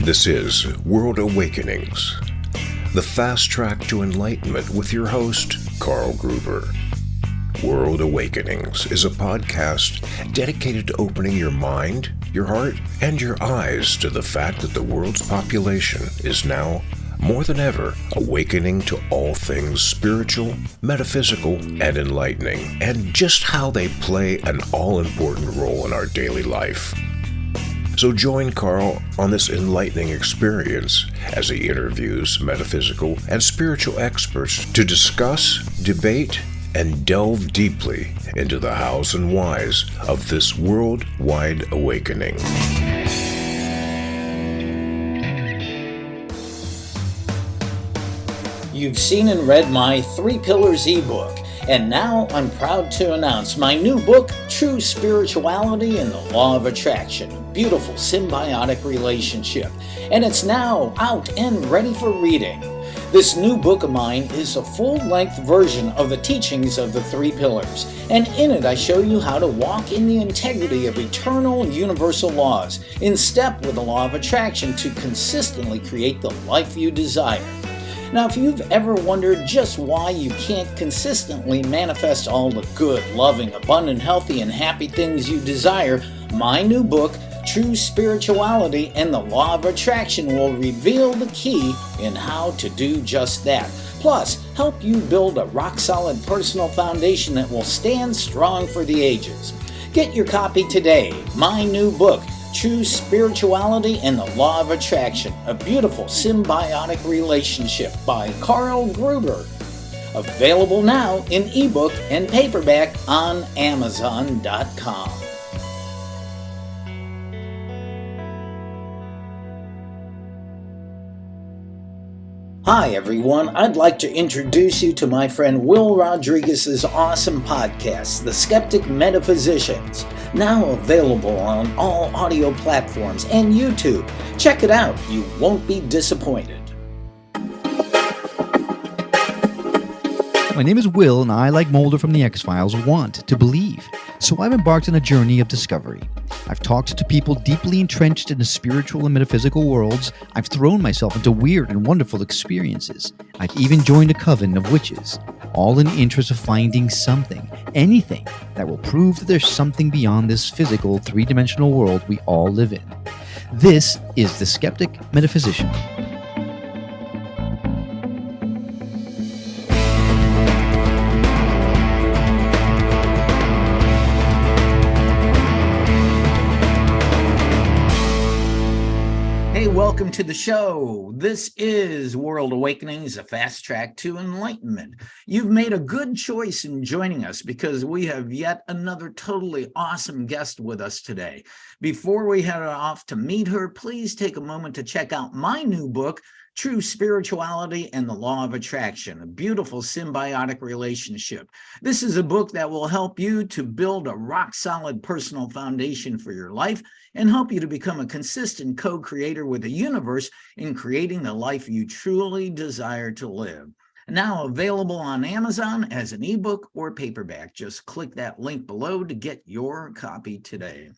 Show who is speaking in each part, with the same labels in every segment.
Speaker 1: This is World Awakenings, the fast track to enlightenment with your host, Carl Gruber. World Awakenings is a podcast dedicated to opening your mind, your heart, and your eyes to the fact that the world's population is now, more than ever, awakening to all things spiritual, metaphysical, and enlightening, and just how they play an all-important role in our daily life. So join Carl on this enlightening experience as he interviews metaphysical and spiritual experts to discuss, debate, and delve deeply into the hows and whys of this worldwide awakening.
Speaker 2: You've seen and read my 3 Pillars ebook, and now I'm proud to announce my new book, True Spirituality and the Law of Attraction, a beautiful symbiotic relationship, and it's now out and ready for reading. This new book of mine is a full-length version of the teachings of the 3 Pillars, and in it I show you how to walk in the integrity of eternal universal laws, in step with the law of attraction to consistently create the life you desire. Now, if you've ever wondered just why you can't consistently manifest all the good, loving, abundant, healthy, and happy things you desire, my new book, True Spirituality and the Law of Attraction, will reveal the key in how to do just that. Plus, help you build a rock-solid personal foundation that will stand strong for the ages. Get your copy today. My new book, True Spirituality and the Law of Attraction, a beautiful symbiotic relationship by Carl Gruber. Available now in ebook and paperback on Amazon.com. Hi everyone, I'd like to introduce you to my friend Will Rodriguez's awesome podcast, The Skeptic Metaphysicians, now available on all audio platforms and YouTube. Check it out, you won't be disappointed.
Speaker 3: My name is Will, and I, like Mulder from the X-Files, want to believe. So I've embarked on a journey of discovery. I've talked to people deeply entrenched in the spiritual and metaphysical worlds. I've thrown myself into weird and wonderful experiences. I've even joined a coven of witches, all in the interest of finding something, anything, that will prove that there's something beyond this physical, three-dimensional world we all live in. This is The Skeptic Metaphysician.
Speaker 2: Welcome to the show. This is World Awakenings, a fast track to enlightenment. You've made a good choice in joining us because we have yet another totally awesome guest with us today. Before we head off to meet her, please take a moment to check out my new book, True Spirituality and the Law of Attraction, a beautiful symbiotic relationship. This is a book that will help you to build a rock-solid personal foundation for your life and help you to become a consistent co-creator with the universe in creating the life you truly desire to live. Now available on Amazon as an ebook or paperback. Just click that link below to get your copy today.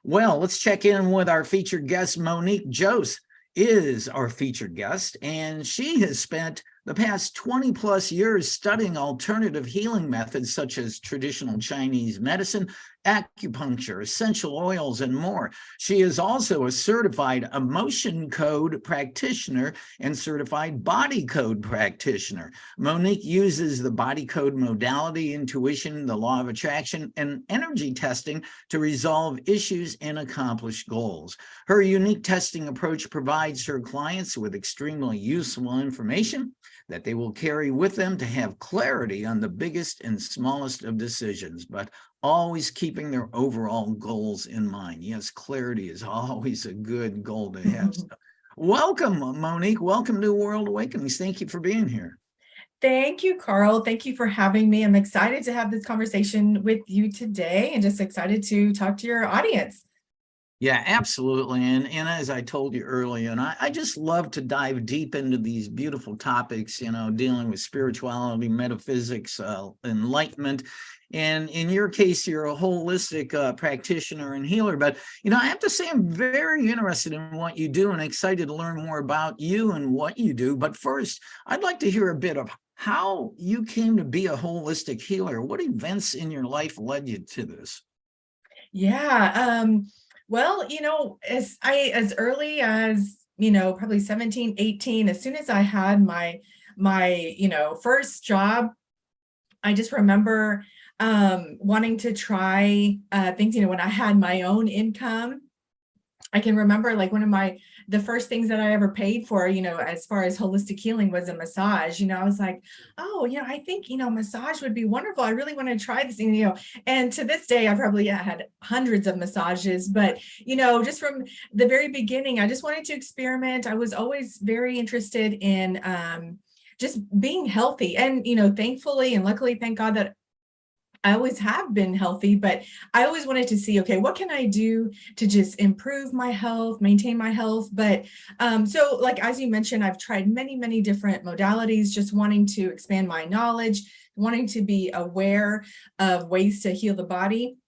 Speaker 2: Well, let's check in with our featured guest. Monique Jose is our featured guest, and she has spent the past 20 plus years studying alternative healing methods such as traditional Chinese medicine, acupuncture, essential oils, and more. She is also a certified emotion code practitioner and certified body code practitioner. Monique uses the body code modality, intuition, the law of attraction, and energy testing to resolve issues and accomplish goals. Her unique testing approach provides her clients with extremely useful information that they will carry with them to have clarity on the biggest and smallest of decisions, but always keeping their overall goals in mind. Yes, clarity is always a good goal to have. So, welcome, Monique. Welcome to World Awakenings. Thank you for being here.
Speaker 4: Thank you, Carl. Thank you for having me. I'm excited to have this conversation with you today and just excited to talk to your audience.
Speaker 2: Yeah, absolutely. And as I told you earlier, and I just love to dive deep into these beautiful topics, dealing with spirituality, metaphysics, enlightenment. And in your case, you're a holistic practitioner and healer. But, I have to say, I'm very interested in what you do and excited to learn more about you and what you do. But first, I'd like to hear a bit of how you came to be a holistic healer. What events in your life led you to this?
Speaker 4: Yeah. Well, as early as, probably 17, 18, as soon as I had my first job, I just remember wanting to try things, when I had my own income. I can remember like the first things that I ever paid for, as far as holistic healing was a massage. I was like, oh, I think, massage would be wonderful. I really want to try this thing, and to this day, I probably had hundreds of massages, but, just from the very beginning, I just wanted to experiment. I was always very interested in just being healthy, and, thankfully and luckily, thank God that I always have been healthy, but I always wanted to see, okay, what can I do to just improve my health, maintain my health? But so like, as you mentioned, I've tried many, many different modalities, just wanting to expand my knowledge, wanting to be aware of ways to heal the body.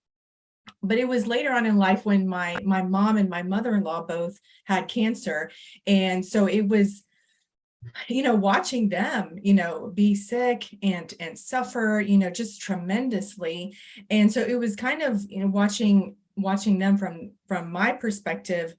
Speaker 4: But it was later on in life when my mom and my mother-in-law both had cancer. And so it was, watching them, be sick and suffer, just tremendously. And so it was kind of, watching them from my perspective,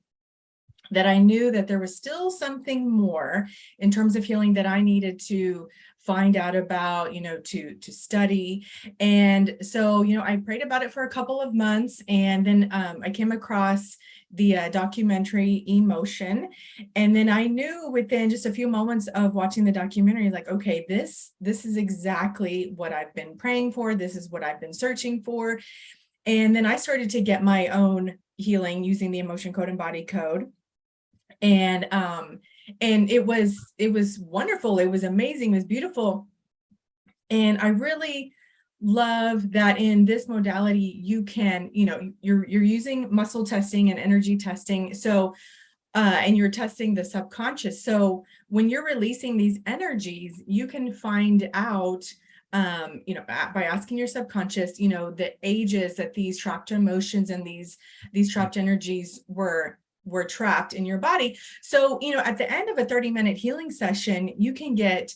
Speaker 4: that I knew that there was still something more in terms of healing that I needed to find out about, to study. And so, I prayed about it for a couple of months, and then I came across the documentary Emotion. And then I knew within just a few moments of watching the documentary, like, okay, this is exactly what I've been praying for. This is what I've been searching for. And then I started to get my own healing using the emotion code and body code. And it was wonderful. It was amazing. It was beautiful. And I really love that in this modality, you can, you're using muscle testing and energy testing. So, and you're testing the subconscious. So when you're releasing these energies, you can find out, by asking your subconscious, the ages that these trapped emotions and these trapped energies were trapped in your body. So, at the end of a 30-minute healing session, you can get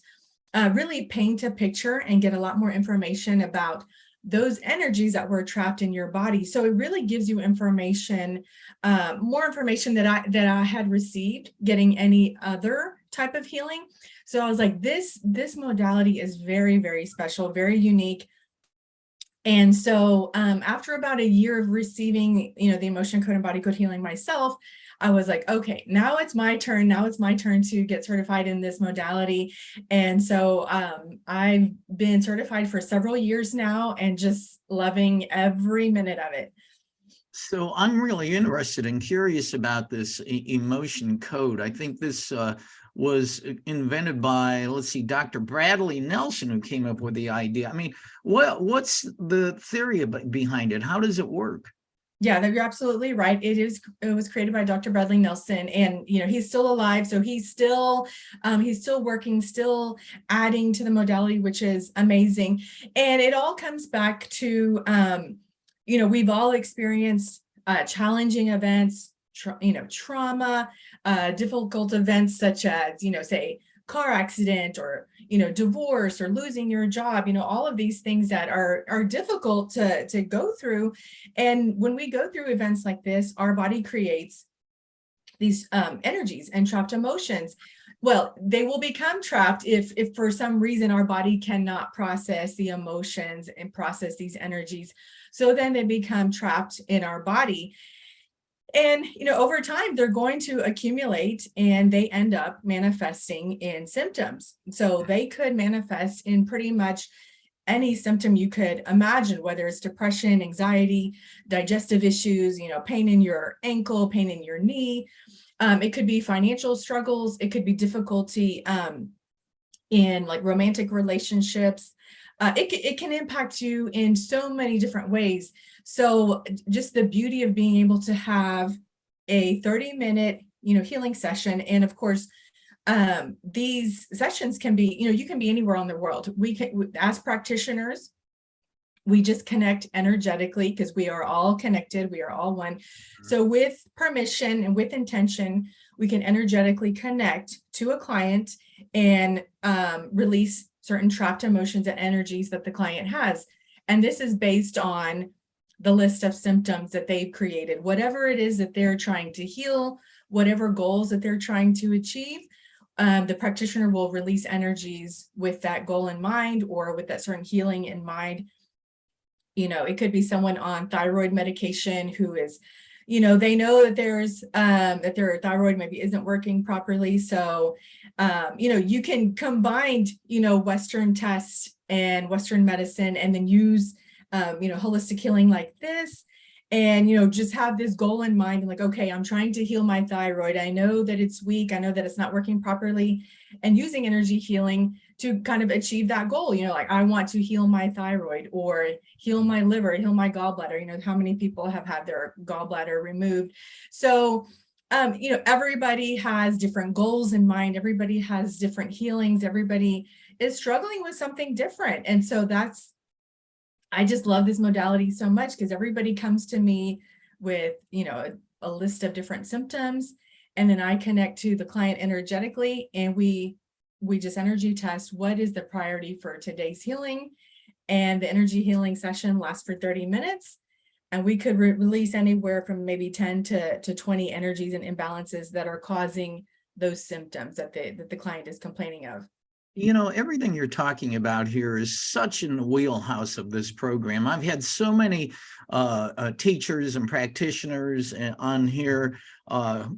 Speaker 4: really paint a picture and get a lot more information about those energies that were trapped in your body. So it really gives you information, more information that I had received getting any other type of healing. So I was like, this modality is very, very special, very unique. And so after about a year of receiving, the emotion code and body code healing myself, I was like, okay, now it's my turn. Now it's my turn to get certified in this modality. And so I've been certified for several years now and just loving every minute of it.
Speaker 2: So I'm really interested and curious about this emotion code. I think this was invented by, Dr. Bradley Nelson, who came up with the idea. I mean, what's the theory behind it? How does it work?
Speaker 4: Yeah, you're absolutely right. It was created by Dr. Bradley Nelson, and he's still alive, so he's still working, still adding to the modality, which is amazing. And it all comes back to we've all experienced challenging events, trauma, difficult events such as say car accident or divorce or losing your job, all of these things that are difficult to go through. And when we go through events like this, our body creates these energies and trapped emotions. Well, they will become trapped if for some reason our body cannot process the emotions and process these energies. So then they become trapped in our body. And, over time, they're going to accumulate and they end up manifesting in symptoms. So they could manifest in pretty much any symptom you could imagine, whether it's depression, anxiety, digestive issues, pain in your ankle, pain in your knee. It could be financial struggles. It could be difficulty in like romantic relationships. It can impact you in so many different ways. So just the beauty of being able to have a 30-minute, healing session. And of course, these sessions can be, you can be anywhere in the world. We can, as practitioners, We just connect energetically because we are all connected. We are all one. So with permission and with intention, we can energetically connect to a client and release certain trapped emotions and energies that the client has. And this is based on the list of symptoms that they've created, whatever it is that they're trying to heal, whatever goals that they're trying to achieve. The practitioner will release energies with that goal in mind or with that certain healing in mind. It could be someone on thyroid medication who is, they know that there's that their thyroid maybe isn't working properly. So, you can combine, Western tests and Western medicine and then use, holistic healing like this. And, just have this goal in mind, like, okay, I'm trying to heal my thyroid. I know that it's weak. I know that it's not working properly, and using energy healing to kind of achieve that goal. Like, I want to heal my thyroid or heal my liver, heal my gallbladder. How many people have had their gallbladder removed? So, everybody has different goals in mind. Everybody has different healings. Everybody is struggling with something different. And so I just love this modality so much because everybody comes to me with, a list of different symptoms, and then I connect to the client energetically, and we just energy test what is the priority for today's healing. And the energy healing session lasts for 30 minutes. And we could release anywhere from maybe 10 to 20 energies and imbalances that are causing those symptoms that the client is complaining of.
Speaker 2: Everything you're talking about here is such in the wheelhouse of this program. I've had so many teachers and practitioners on here. Of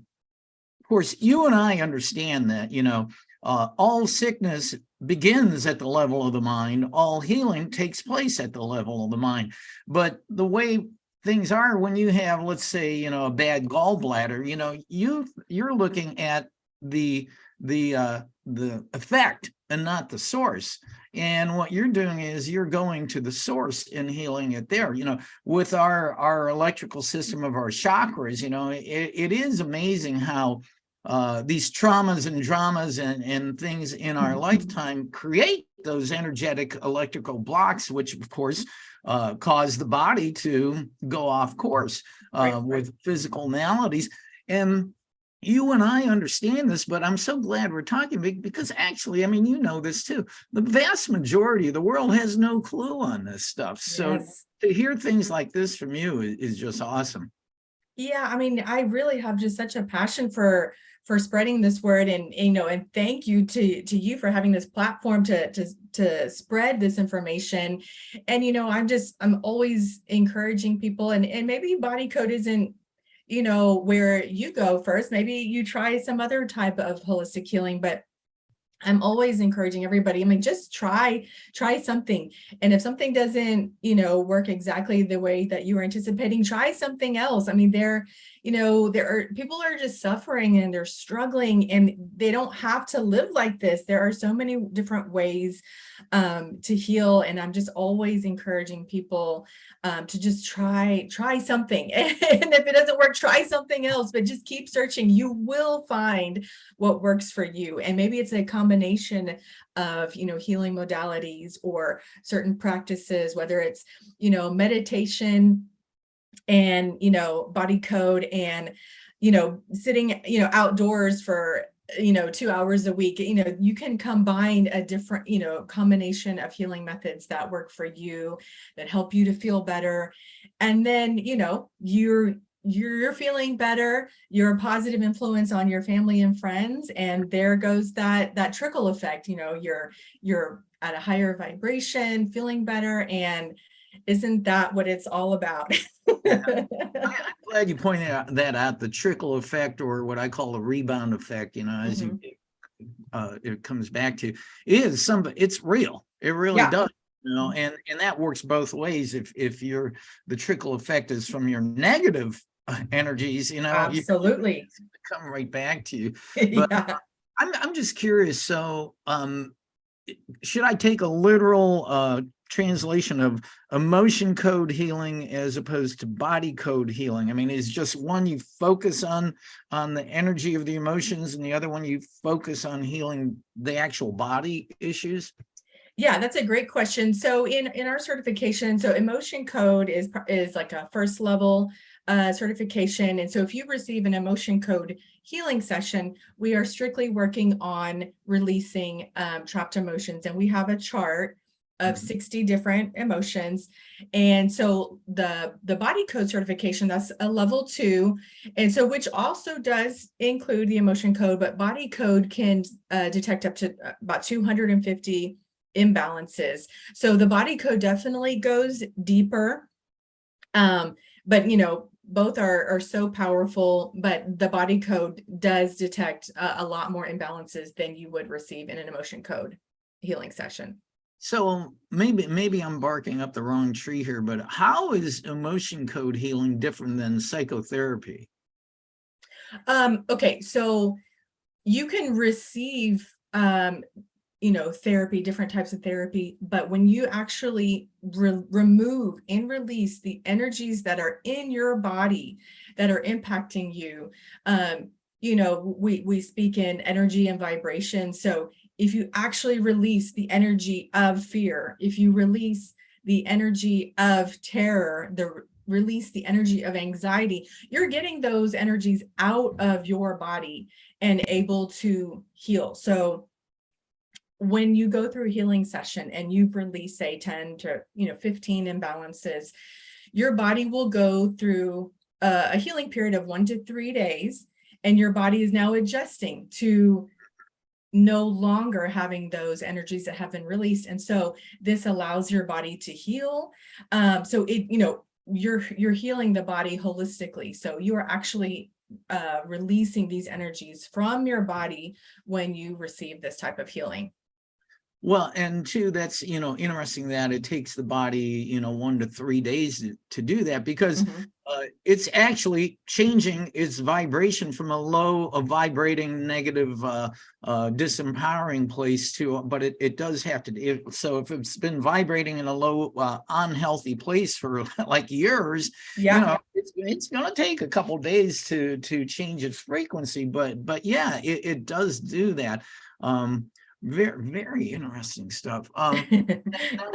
Speaker 2: course, you and I understand that, all sickness begins at the level of the mind. All healing takes place at the level of the mind. But the way things are, when you have, let's say, a bad gallbladder, you're looking at the effect and not the source. And what you're doing is you're going to the source and healing it there. With our electrical system of our chakras, it is amazing how these traumas and dramas and things in our lifetime create those energetic electrical blocks, which of course cause the body to go off course with physical maladies. And you and I understand this, but I'm so glad we're talking because actually, you know this too. The vast majority of the world has no clue on this stuff. So to hear things like this from you is just awesome.
Speaker 4: Yeah, I really have just such a passion for spreading this word, and and thank you to you for having this platform to spread this information. And I'm always encouraging people, and maybe body code isn't where you go first. Maybe you try some other type of holistic healing, but I'm always encouraging everybody. Just try something. And if something doesn't, work exactly the way that you were anticipating, try something else. There are people are just suffering and they're struggling, and they don't have to live like this. There are so many different ways to heal. And I'm just always encouraging people to just try something. And if it doesn't work, try something else, but just keep searching. You will find what works for you. And maybe it's a combination of, healing modalities or certain practices, whether it's, meditation and, body code and, sitting, outdoors for 2 hours a week. You can combine a different, combination of healing methods that work for you, that help you to feel better. And then, you're feeling better, you're a positive influence on your family and friends, and there goes that trickle effect. You're at a higher vibration, feeling better, and isn't that what it's all about?
Speaker 2: I'm glad you pointed that out, the trickle effect, or what I call the rebound effect, as you it comes back to, it's real. It really does. And that works both ways. If the trickle effect is from your negative energies,
Speaker 4: absolutely,
Speaker 2: you come right back to you. But I'm just curious. So, should I take a literal translation of emotion code healing as opposed to body code healing? Is just one you focus on the energy of the emotions, and the other one you focus on healing the actual body issues?
Speaker 4: Yeah, that's a great question. So in our certification, so emotion code is like a first level certification. And so if you receive an emotion code healing session, we are strictly working on releasing trapped emotions. And we have a chart of 60 different emotions. And so the body code certification, that's a level 2. And so which also does include the emotion code, but body code can detect up to about 250 imbalances. So the body code definitely goes deeper. But both are so powerful, but the body code does detect a lot more imbalances than you would receive in an emotion code healing session.
Speaker 2: So maybe I'm barking up the wrong tree here, but how is emotion code healing different than psychotherapy?
Speaker 4: Okay, so you can receive therapy, different types of therapy, but when you actually remove and release the energies that are in your body that are impacting you, we speak in energy and vibration. So if you actually release the energy of fear, if you release the energy of terror, release the energy of anxiety, you're getting those energies out of your body and able to heal. So when you go through a healing session and you've released, say, 10 to 15 imbalances, your body will go through a healing period of 1 to 3 days, and your body is now adjusting to no longer having those energies that have been released. And so this allows your body to heal. So you're healing the body holistically. So you are actually releasing these energies from your body when you receive this type of healing.
Speaker 2: Well, and two, that's, interesting that it takes the body, 1 to 3 days to do that, because it's actually changing its vibration from a vibrating negative, disempowering place but it does have to, so if it's been vibrating in a low, unhealthy place for like years, it's going to take a couple days to change its frequency, but yeah, it does do that. Very, very interesting stuff. Now,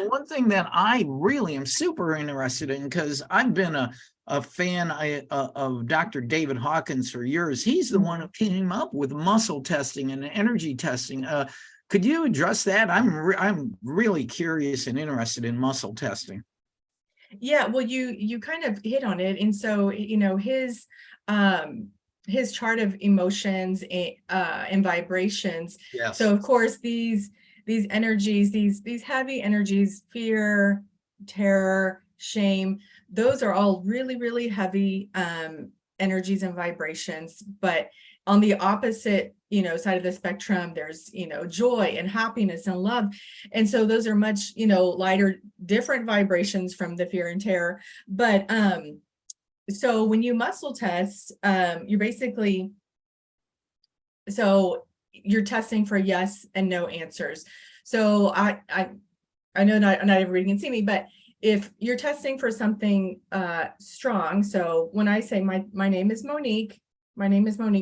Speaker 2: one thing that I really am super interested in, because I've been a fan of Dr. David Hawkins for years. He's the one who came up with muscle testing and energy testing. Could you address that? I'm really curious and interested in muscle testing.
Speaker 4: Yeah, well, you kind of hit on it. And so, his chart of emotions and vibrations.
Speaker 2: Yes.
Speaker 4: So of course, these energies, these heavy energies, fear, terror, shame, those are all really, really heavy energies and vibrations. But on the opposite, side of the spectrum, there's, joy and happiness and love. And so those are much, lighter, different vibrations from the fear and terror. But so when you muscle test, you're basically, so you're testing for yes and no answers. So I know not everybody can see me, but if you're testing for something strong, so when I say my name is Monique,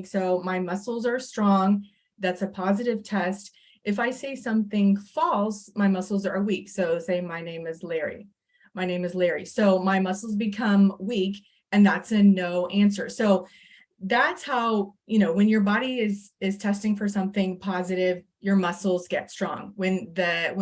Speaker 4: so my muscles are strong, that's a positive test. If I say something false, my muscles are weak. So say my name is Larry. So my muscles become weak, and that's a no answer. So that's how, when your body is testing for something positive, your muscles get strong. When the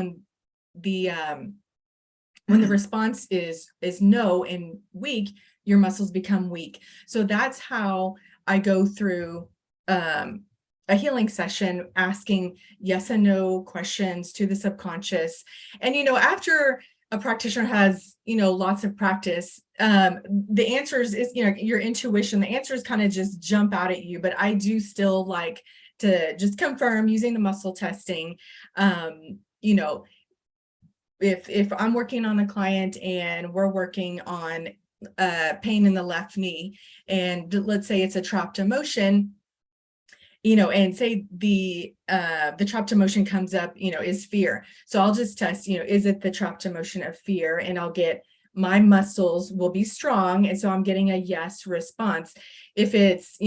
Speaker 4: response is no and weak, your muscles become weak. So that's how I go through a healing session, asking yes and no questions to the subconscious. And, after a practitioner has, lots of practice, the answers is, your intuition, the answers kind of just jump out at you, but I do still like to just confirm using the muscle testing. If I'm working on a client and we're working on pain in the left knee, and let's say it's a trapped emotion, and say the trapped emotion comes up, is fear. So I'll just test, is it the trapped emotion of fear? And I'll get, my muscles will be strong. And so I'm getting a yes response. If it's,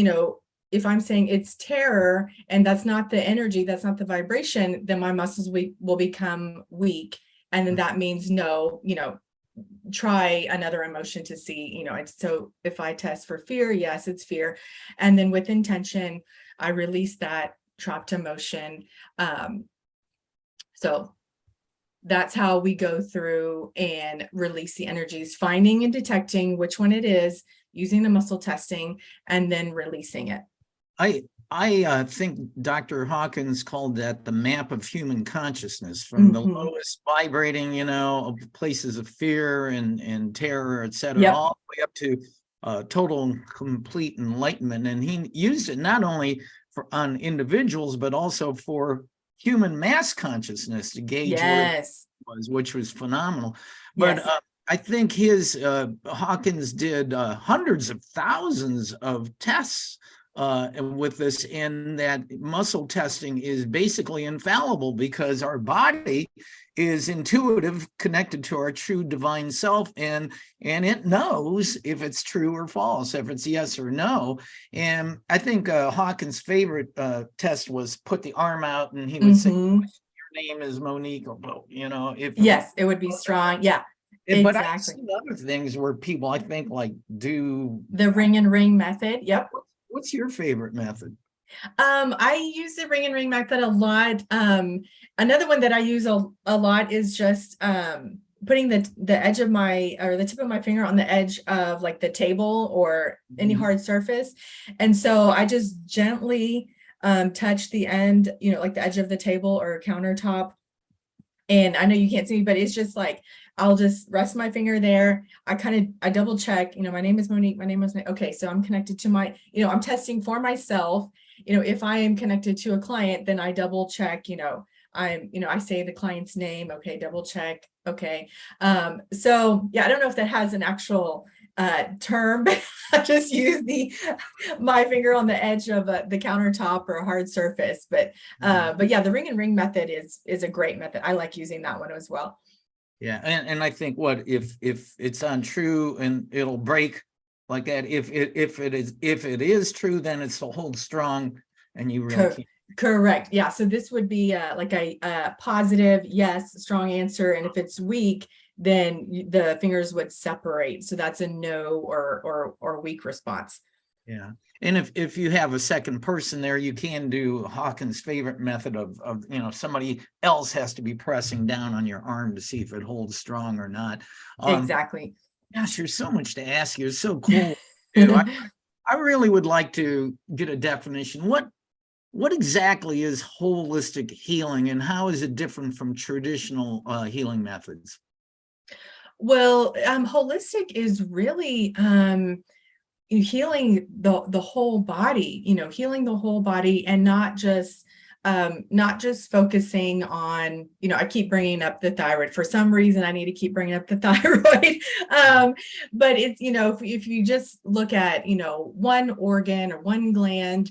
Speaker 4: if I'm saying it's terror and that's not the energy, that's not the vibration, then my muscles will become weak. And then that means no, try another emotion to see, and so if I test for fear, yes, it's fear. And then with intention, I release that trapped emotion. So that's how we go through and release the energies, finding and detecting which one it is, using the muscle testing, and then releasing it.
Speaker 2: I think Dr. Hawkins called that the map of human consciousness, from the lowest vibrating, of places of fear and terror, et cetera, all the way up to total and complete enlightenment. And he used it not only on individuals, but also for human mass consciousness to gauge where it was, which was phenomenal. But I think Hawkins did hundreds of thousands of tests with this, and that muscle testing is basically infallible because our body is intuitive, connected to our true divine self, and it knows if it's true or false, if it's yes or no. And I think Hawkins' favorite test was put the arm out, and he would say, "Your name is Monique," or
Speaker 4: yes, it would be strong. Yeah.
Speaker 2: But I've seen other things where people, I think, like do
Speaker 4: the ring and ring method. Yep.
Speaker 2: What's your favorite method?
Speaker 4: I use the ring and ring method a lot. Another one that I use a lot is just putting the edge of the tip of my finger on the edge of like the table or any hard surface. And so I just gently touch the end, like the edge of the table or countertop. And I know you can't see me, but it's just like, I'll just rest my finger there. I double check, my name is Monique, my name is Monique. Okay, so I'm connected to I'm testing for myself. If I am connected to a client, then I double check, I say the client's name. Okay, double check. Okay. So yeah, I don't know if that has an actual term, but I just use my finger on the edge of the countertop or a hard surface. But yeah, the ring and ring method is a great method. I like using that one as well.
Speaker 2: Yeah, and I think if it's untrue and it'll break like that. If it is true, then it's to hold strong, and you really can't.
Speaker 4: Correct. Yeah. So this would be like a positive yes, strong answer, and if it's weak, then the fingers would separate. So that's a no or weak response.
Speaker 2: Yeah. And if you have a second person there, you can do Hawkins' favorite method of somebody else has to be pressing down on your arm to see if it holds strong or not.
Speaker 4: Exactly.
Speaker 2: Gosh, there's so much to ask you. It's so cool. I really would like to get a definition. What exactly is holistic healing, and how is it different from traditional healing methods?
Speaker 4: Well, holistic is really healing the whole body, healing the whole body, and not just focusing on, I keep bringing up the thyroid. For some reason, I need to keep bringing up the thyroid. But it's, if you just look at, one organ or one gland,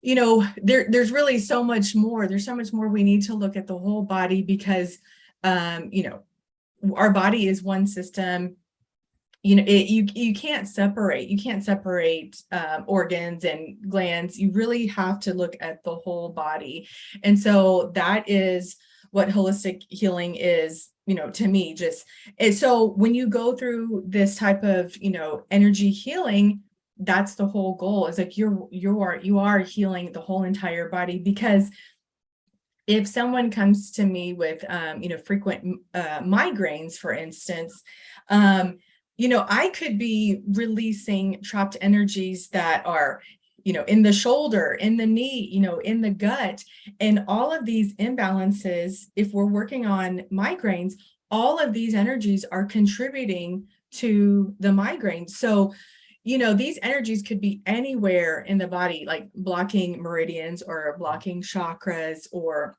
Speaker 4: there's really so much more. There's so much more we need to look at the whole body because, our body is one system. You can't separate organs and glands. You really have to look at the whole body. And so that is what holistic healing is, to me. So when you go through this type of, energy healing, that's the whole goal. Is like you are healing the whole entire body. Because if someone comes to me with frequent migraines, for instance, I could be releasing trapped energies that are, in the shoulder, in the knee, in the gut, and all of these imbalances. If we're working on migraines, all of these energies are contributing to the migraine. So, these energies could be anywhere in the body, like blocking meridians or blocking chakras, or,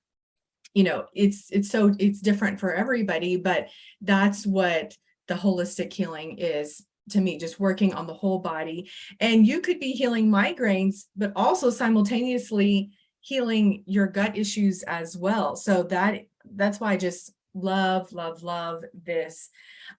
Speaker 4: it's different for everybody, but that's what the holistic healing is to me, just working on the whole body. And you could be healing migraines, but also simultaneously healing your gut issues as well. So that's why I just love, love, love this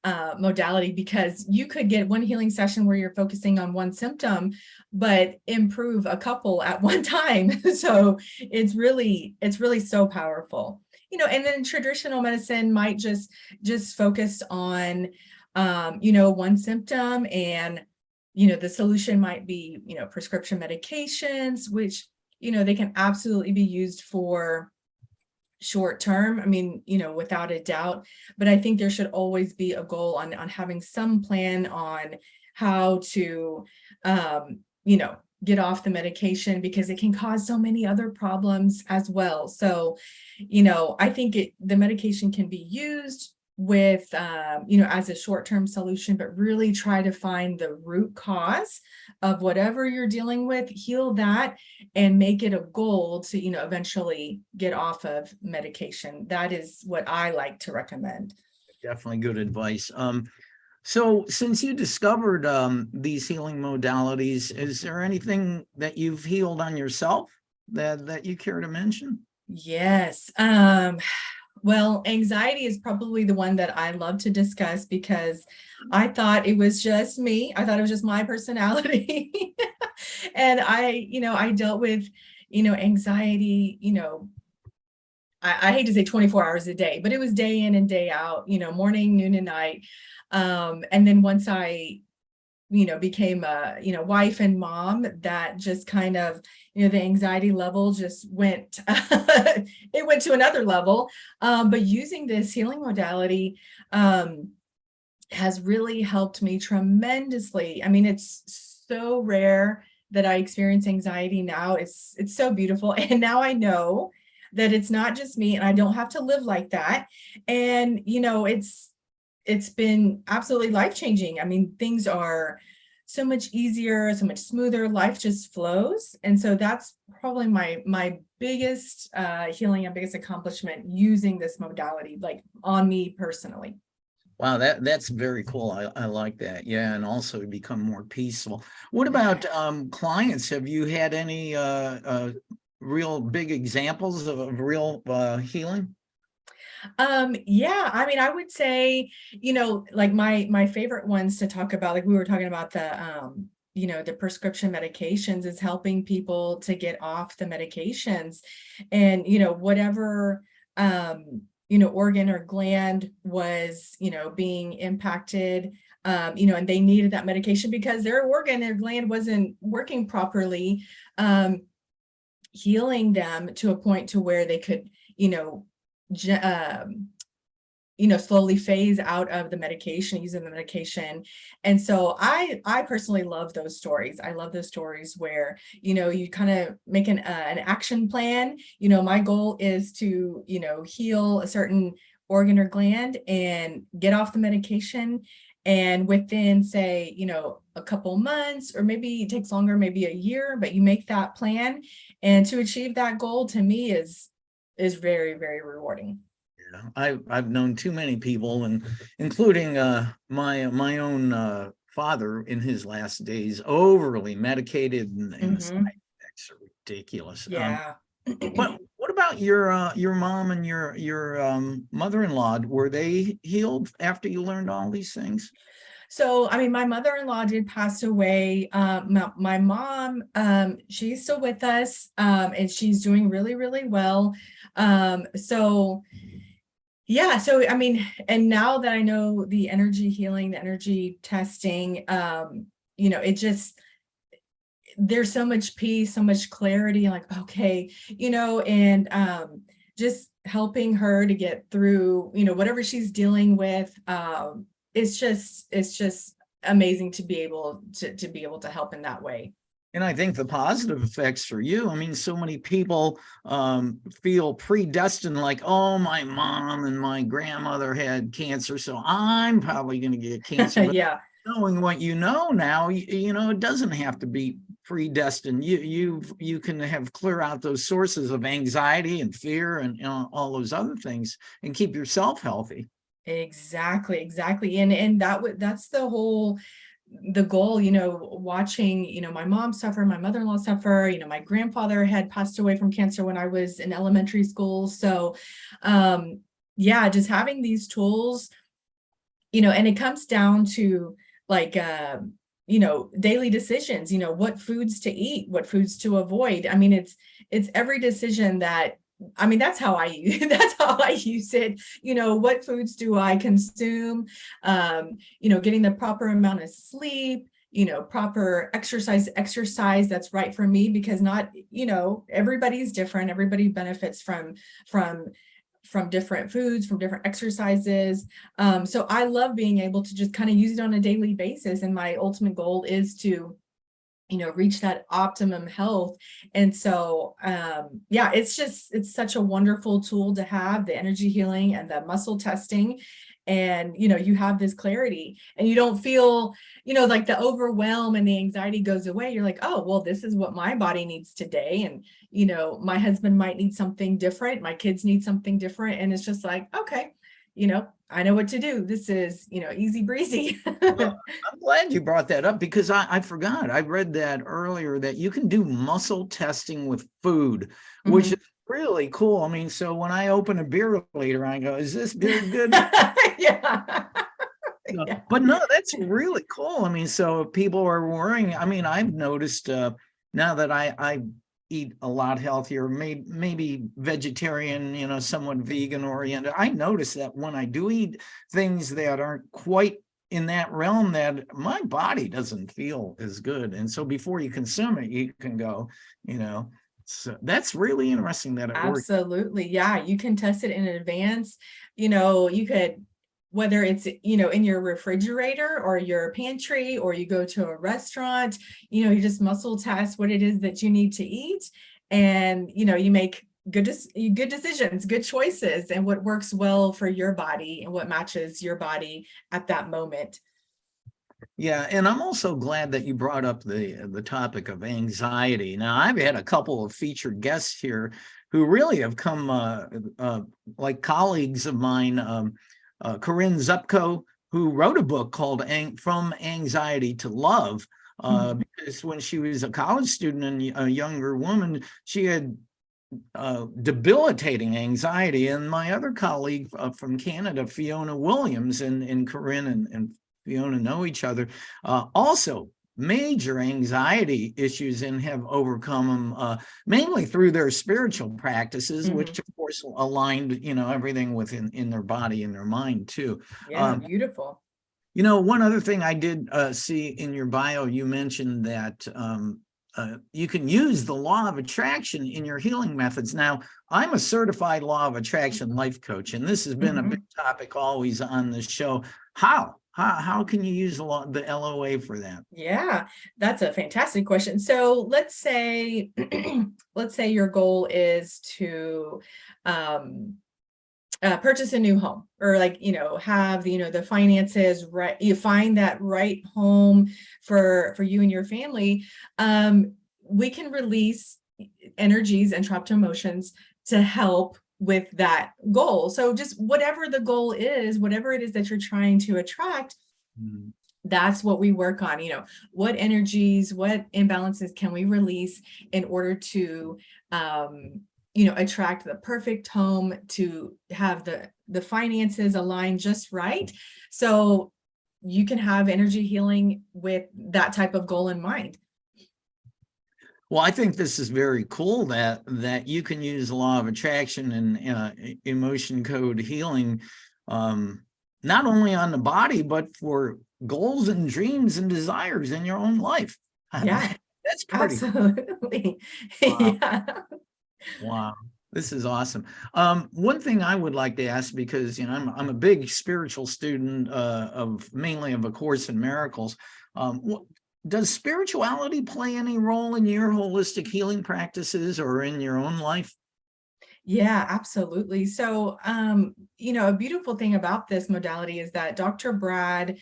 Speaker 4: modality, because you could get one healing session where you're focusing on one symptom, but improve a couple at one time. So it's really so powerful. And then traditional medicine might just focus on, one symptom, and, the solution might be, prescription medications, which, they can absolutely be used for short term. I mean, without a doubt, but I think there should always be a goal on having some plan on how to, get off the medication, because it can cause so many other problems as well. So, I think the medication can be used with, as a short-term solution, but really try to find the root cause of whatever you're dealing with, heal that, and make it a goal to, eventually get off of medication. That is what I like to recommend.
Speaker 2: Definitely good advice. So since you discovered these healing modalities, is there anything that you've healed on yourself that you care to mention?
Speaker 4: Yes. Well, anxiety is probably the one that I love to discuss, because I thought it was just me. I thought it was just my personality. And I dealt with, anxiety, I hate to say 24 hours a day, but it was day in and day out, morning, noon, and night. And then once I, became a, wife and mom, that just kind of, the anxiety level just went, it went to another level. But using this healing modality has really helped me tremendously. I mean, it's so rare that I experience anxiety now. It's so beautiful. And now I know that it's not just me, and I don't have to live like that. And, it's been absolutely life-changing. I mean, things are so much easier, so much smoother. Life just flows. And so that's probably my biggest healing and biggest accomplishment, using this modality, like on me personally.
Speaker 2: Wow, that's very cool. I like that. Yeah, and also become more peaceful. What about clients? Have you had any real big examples of real healing?
Speaker 4: Yeah, I mean, I would say, like my favorite ones to talk about, like we were talking about the prescription medications, is helping people to get off the medications, and, whatever, organ or gland was, being impacted, and they needed that medication because their organ or gland wasn't working properly, healing them to a point to where they could, slowly phase out of the medication, using the medication. And so I personally love those stories. I love those stories where, you kind of make an action plan. My goal is to, heal a certain organ or gland and get off the medication. And within, say, a couple months, or maybe it takes longer, maybe a year, but you make that plan. And to achieve that goal, to me, is very, very rewarding.
Speaker 2: Yeah, I've known too many people, and including my own father in his last days, overly medicated, and the side effects are ridiculous.
Speaker 4: Yeah.
Speaker 2: What about your mom and your mother-in-law? Were they healed after you learned all these things?
Speaker 4: So, I mean, my mother-in-law did pass away. My mom, she's still with us, and she's doing really, really well. So yeah, so I mean, and now that I know the energy healing, the energy testing, it just, there's so much peace, so much clarity, like, okay, and just helping her to get through, whatever she's dealing with. It's just amazing to be able to help in that way.
Speaker 2: And I think the positive effects for you, I mean, so many people feel predestined, like, oh, my mom and my grandmother had cancer, so I'm probably going to get cancer.
Speaker 4: Yeah.
Speaker 2: Knowing what you know now, it doesn't have to be predestined. You can have clear out those sources of anxiety and fear and all those other things, and keep yourself healthy.
Speaker 4: Exactly. And that's the goal, watching, my mom suffer, my mother-in-law suffer, my grandfather had passed away from cancer when I was in elementary school. So, yeah, just having these tools, and it comes down to like, daily decisions, what foods to eat, what foods to avoid. I mean, it's every decision that, I mean, that's how I use, that's how I use it. What foods do I consume? Getting the proper amount of sleep, proper exercise that's right for me, because not, everybody's different. Everybody benefits from different foods, from different exercises. So I love being able to just kind of use it on a daily basis. And my ultimate goal is to, reach that optimum health. And so, yeah, it's such a wonderful tool to have, the energy healing and the muscle testing. And, you have this clarity and you don't feel, like the overwhelm and the anxiety goes away. You're like, oh, well, this is what my body needs today. And, my husband might need something different. My kids need something different. And it's just like, okay, I know what to do. This is, easy breezy.
Speaker 2: Well, I'm glad you brought that up, because I forgot. I read that earlier, that you can do muscle testing with food, which is really cool. I mean, so when I open a beer later, I go, is this beer good?
Speaker 4: Yeah.
Speaker 2: Yeah. But no, that's really cool. I mean, so if people are worrying, I mean, I've noticed now that I eat a lot healthier, maybe vegetarian, somewhat vegan oriented. I notice that when I do eat things that aren't quite in that realm, that my body doesn't feel as good. And so before you consume it, you can go, so that's really interesting that it works.
Speaker 4: Absolutely. Yeah. You can test it in advance. You could, whether it's, in your refrigerator or your pantry, or you go to a restaurant, you just muscle test what it is that you need to eat. And, you make good decisions, good choices, and what works well for your body and what matches your body at that moment.
Speaker 2: Yeah, and I'm also glad that you brought up the topic of anxiety. Now, I've had a couple of featured guests here who really have come like colleagues of mine, Corinne Zupko, who wrote a book called From Anxiety to Love, because when she was a college student and a younger woman, she had debilitating anxiety. And my other colleague from Canada, Fiona Williams, and Corinne and Fiona know each other, also major anxiety issues, and have overcome them mainly through their spiritual practices, which of course aligned, everything within in their body and their mind too.
Speaker 4: Yeah, beautiful.
Speaker 2: One other thing I did see in your bio, you mentioned that you can use the law of attraction in your healing methods. Now, I'm a certified law of attraction life coach, and this has been a big topic always on this show. How can you use the LOA for that?
Speaker 4: Yeah, that's a fantastic question. So let's say your goal is to purchase a new home, or have the finances right. You find that right home for you and your family. We can release energies and trapped emotions to help with that goal. So just whatever the goal is, whatever it is that you're trying to attract, that's what we work on. What energies, what imbalances can we release in order to attract the perfect home, to have the finances aligned just right, so you can have energy healing with that type of goal in mind.
Speaker 2: Well, I think this is very cool that you can use the law of attraction and emotion code healing, not only on the body, but for goals and dreams and desires in your own life.
Speaker 4: Yeah,
Speaker 2: that's pretty
Speaker 4: absolutely.
Speaker 2: Wow.
Speaker 4: Yeah.
Speaker 2: Wow. This is awesome. One thing I would like to ask, because I'm a big spiritual student mainly of A Course in Miracles. Does spirituality play any role in your holistic healing practices or in your own life?
Speaker 4: Yeah, absolutely. So, a beautiful thing about this modality is that Dr. Brad,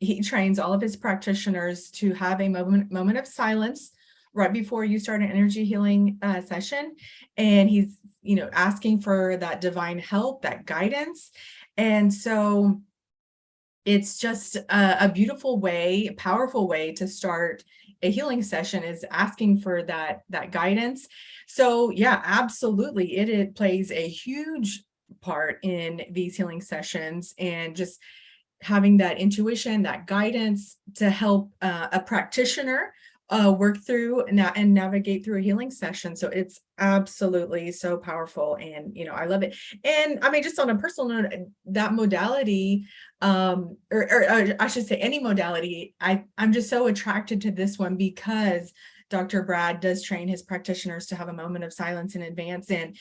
Speaker 4: he trains all of his practitioners to have a moment of silence right before you start an energy healing session. And he's, asking for that divine help, that guidance. And so it's just a beautiful way, a powerful way to start a healing session, is asking for that guidance. So yeah, absolutely. It plays a huge part in these healing sessions, and just having that intuition, that guidance to help a practitioner work through and navigate through a healing session. So it's absolutely so powerful, and I love it. And I mean, just on a personal note, that modality, or I should say any modality, I'm just so attracted to this one because Dr. Brad does train his practitioners to have a moment of silence in advance. And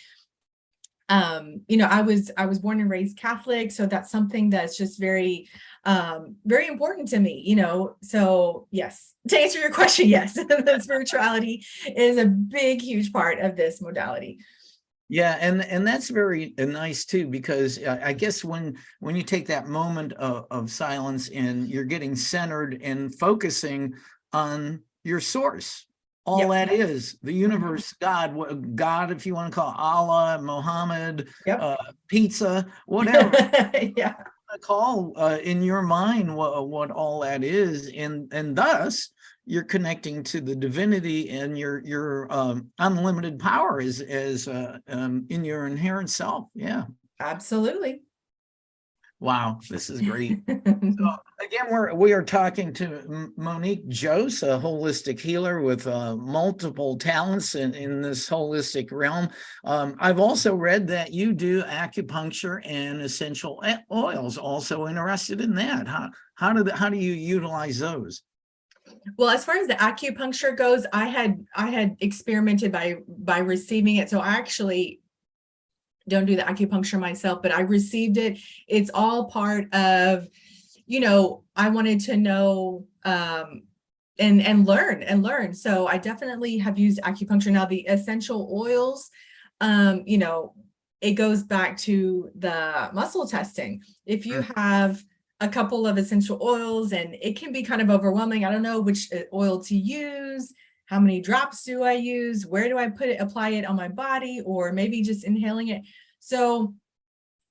Speaker 4: I was born and raised Catholic, so that's something that's just very important to me, so yes, to answer your question, yes, the spirituality is a big, huge part of this modality.
Speaker 2: Yeah, and that's very nice too, because I guess when you take that moment of silence and you're getting centered and focusing on your source, all that is the universe, God, if you want to call it Allah, Muhammad, pizza, whatever.
Speaker 4: Yeah.
Speaker 2: Call in your mind what all that is, and thus you're connecting to the divinity and your unlimited power is in your inherent self. Yeah,
Speaker 4: absolutely.
Speaker 2: Wow, this is great. So again, we are talking to Monique Jose, a holistic healer with multiple talents in this holistic realm. I've also read that you do acupuncture and essential oils. Also interested in that. How do you utilize those?
Speaker 4: Well, as far as the acupuncture goes, I had experimented by receiving it. So I actually don't do the acupuncture myself, but I received it. It's all part of, I wanted to know and learn. So I definitely have used acupuncture. Now the essential oils, it goes back to the muscle testing. If you have a couple of essential oils, and it can be kind of overwhelming, I don't know which oil to use. How many drops do I use? Where do I apply it on my body, or maybe just inhaling it? So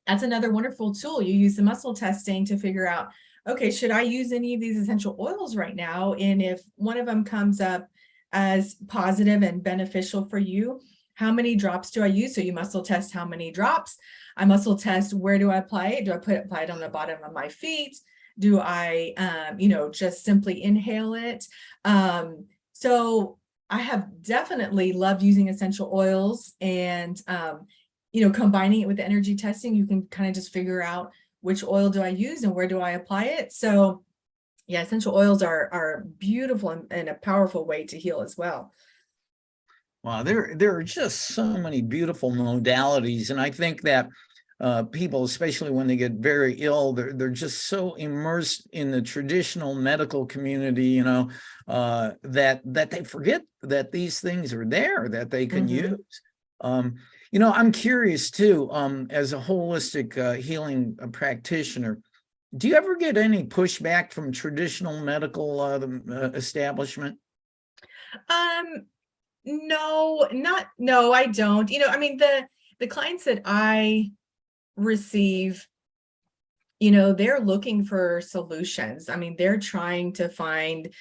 Speaker 4: that's another wonderful tool. You use the muscle testing to figure out, okay, should I use any of these essential oils right now? And if one of them comes up as positive and beneficial for you, how many drops do I use? So you muscle test how many drops. I muscle test, where do I apply it? Do I apply it on the bottom of my feet? Do I, just simply inhale it? So I have definitely loved using essential oils, and, combining it with the energy testing, you can kind of just figure out which oil do I use and where do I apply it. So yeah, essential oils are beautiful and a powerful way to heal as well.
Speaker 2: Wow, there are just so many beautiful modalities, and I think that people, especially when they get very ill, they're just so immersed in the traditional medical community, that they forget that these things are there that they can use. I'm curious too, as a holistic healing practitioner, do you ever get any pushback from traditional medical establishment?
Speaker 4: No, I don't. I mean, the clients that I receive, they're looking for solutions. I mean, they're trying to find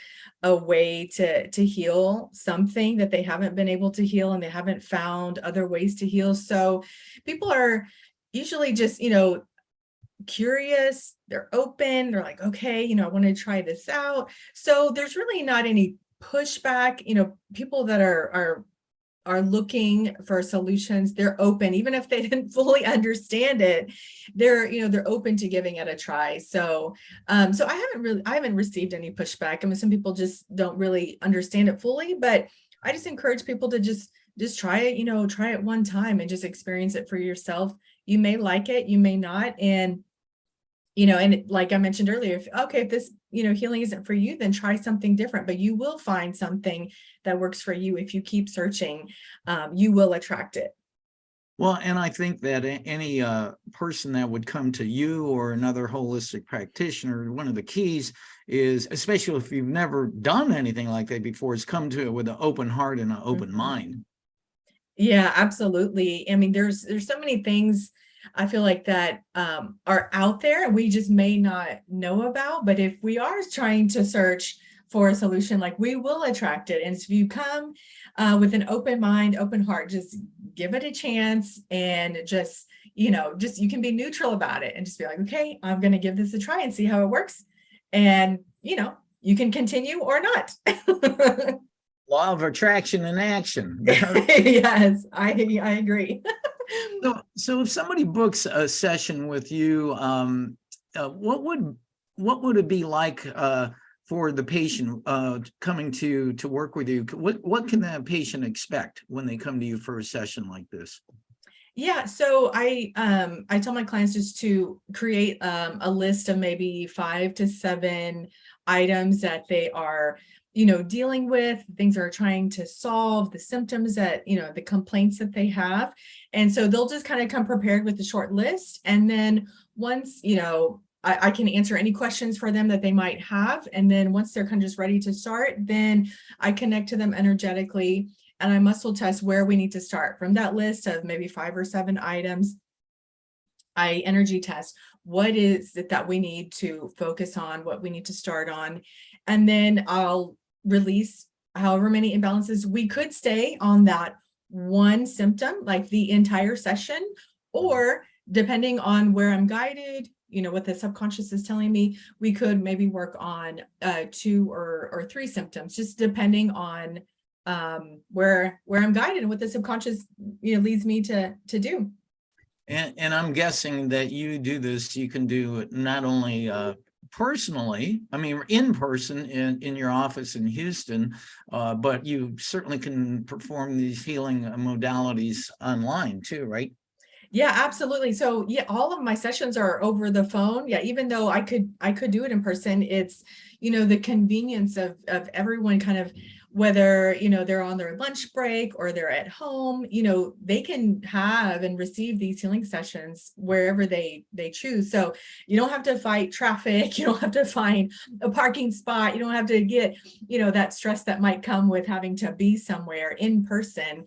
Speaker 4: a way to heal something that they haven't been able to heal, and they haven't found other ways to heal. So people are usually just, curious, they're open, they're like, okay, I want to try this out. So there's really not any pushback. People that are looking for solutions, they're open, even if they didn't fully understand it, they're open to giving it a try. So so I haven't received any pushback. I mean, some people just don't really understand it fully, but I just encourage people to just try it, try it one time and just experience it for yourself. You may like it, you may not. And and like I mentioned earlier, if this, healing isn't for you, then try something different, but you will find something that works for you. If you keep searching, you will attract it.
Speaker 2: Well, and I think that any person that would come to you or another holistic practitioner, one of the keys is, especially if you've never done anything like that before, is come to it with an open heart and an open mind.
Speaker 4: Yeah, absolutely. I mean, there's so many things I feel like that are out there and we just may not know about. But if we are trying to search for a solution, like, we will attract it. And so if you come with an open mind, open heart, just give it a chance and just, just, you can be neutral about it and just be like, okay, I'm going to give this a try and see how it works. And, you can continue or not.
Speaker 2: Law of attraction in action.
Speaker 4: Yes, I agree.
Speaker 2: So if somebody books a session with you, what would it be like for the patient coming to work with you? What can that patient expect when they come to you for a session like this?
Speaker 4: Yeah, so I tell my clients just to create a list of maybe 5 to 7 items that they are, dealing with, things they're trying to solve, the symptoms that, the complaints that they have. And so they'll just kind of come prepared with a short list. And then once, I can answer any questions for them that they might have. And then once they're kind of just ready to start, then I connect to them energetically and I muscle test where we need to start. From that list of maybe 5 or 7 items, I energy test what is it that we need to focus on, what we need to start on. And then I'll release however many imbalances. We could stay on that one symptom, like the entire session, or depending on where I'm guided, what the subconscious is telling me, we could maybe work on 2 or 3 symptoms, just depending on where I'm guided and what the subconscious, leads me to do.
Speaker 2: And I'm guessing that you do this, you can do it not only personally, in person in your office in Houston, but you certainly can perform these healing modalities online too, right?
Speaker 4: Yeah, absolutely. So yeah, all of my sessions are over the phone. Yeah, even though I could do it in person, it's, the convenience of everyone kind of, whether, they're on their lunch break or they're at home, they can have and receive these healing sessions wherever they choose. So you don't have to fight traffic. You don't have to find a parking spot. You don't have to get, that stress that might come with having to be somewhere in person.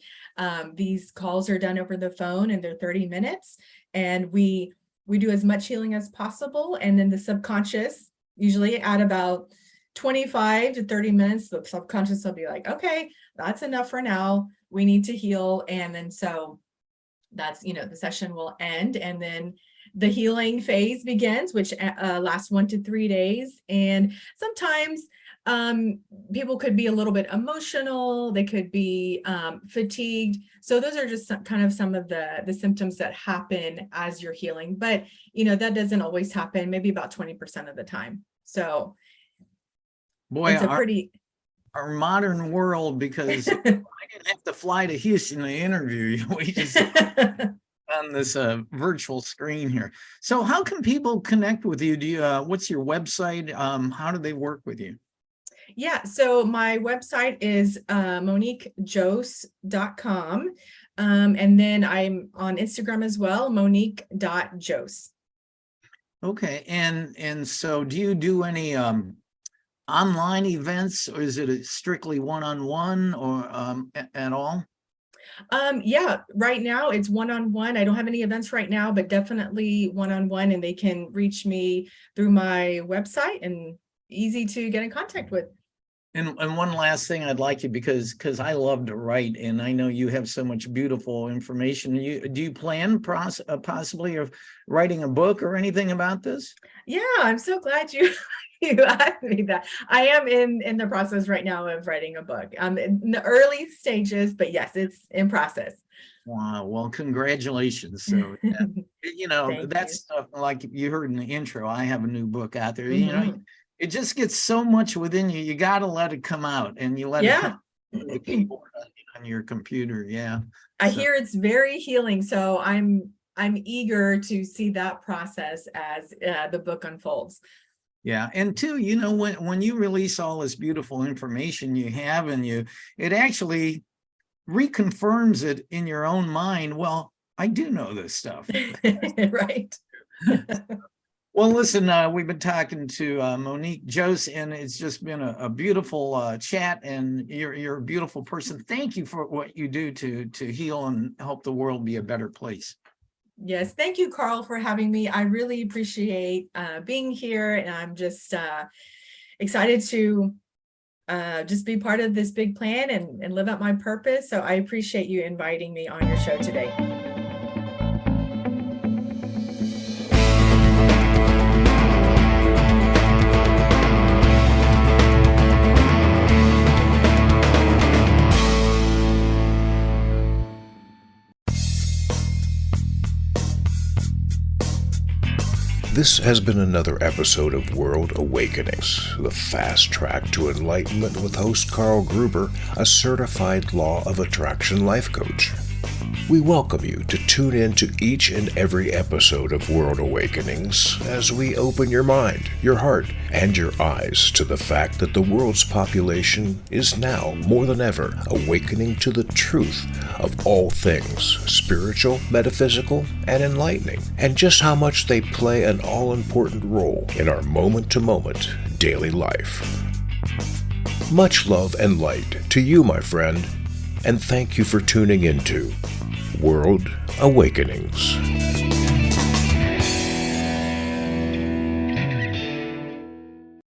Speaker 4: These calls are done over the phone and they're 30 minutes. And we do as much healing as possible. And then the subconscious, usually at about 25 to 30 minutes, the subconscious will be like, okay, that's enough for now. We need to heal. And then so that's, the session will end. And then the healing phase begins, which lasts 1 to 3 days. And sometimes people could be a little bit emotional. They could be fatigued. So those are just some of the symptoms that happen as you're healing. But, that doesn't always happen, maybe about 20% of the time. So
Speaker 2: boy,
Speaker 4: it's
Speaker 2: our modern world, because I didn't have to fly to Houston to interview you. We just on this virtual screen here. So how can people connect with you? Do you what's your website? How do they work with you?
Speaker 4: Yeah, so my website is moniquejose.com. And then I'm on Instagram as well, monique.jose.
Speaker 2: Okay, and so do you do any online events, or is it strictly one-on-one or at all?
Speaker 4: Yeah, right now it's one-on-one. I don't have any events right now, but definitely one-on-one, and they can reach me through my website and easy to get in contact with.
Speaker 2: And one last thing I'd like you, because I love to write, and I know you have so much beautiful information. Do you plan possibly of writing a book or anything about this?
Speaker 4: Yeah, I'm so glad you asked me that. I am in the process right now of writing a book. In the early stages, but yes, it's in process.
Speaker 2: Wow. Well, congratulations. So, that's stuff like you heard in the intro. I have a new book out there. It just gets so much within you. You got to let it come out, and you let it come through the keyboard on your computer. Yeah.
Speaker 4: I hear it's very healing. So I'm eager to see that process as the book unfolds.
Speaker 2: Yeah. And two, when you release all this beautiful information you have in you, it actually reconfirms it in your own mind. Well, I do know this stuff.
Speaker 4: Right.
Speaker 2: Well, listen, we've been talking to Monique Jose, and it's just been a beautiful chat, and you're a beautiful person. Thank you for what you do to heal and help the world be a better place.
Speaker 4: Yes, thank you, Carl, for having me. I really appreciate being here, and I'm just excited to just be part of this big plan and live out my purpose. So I appreciate you inviting me on your show today.
Speaker 1: This has been another episode of World Awakenings, the fast track to enlightenment with host Carl Gruber, a certified law of attraction life coach. We welcome you to tune in to each and every episode of World Awakenings as we open your mind, your heart, and your eyes to the fact that the world's population is now, more than ever, awakening to the truth of all things spiritual, metaphysical, and enlightening, and just how much they play an all-important role in our moment-to-moment daily life. Much love and light to you, my friend, and thank you for tuning into World Awakenings.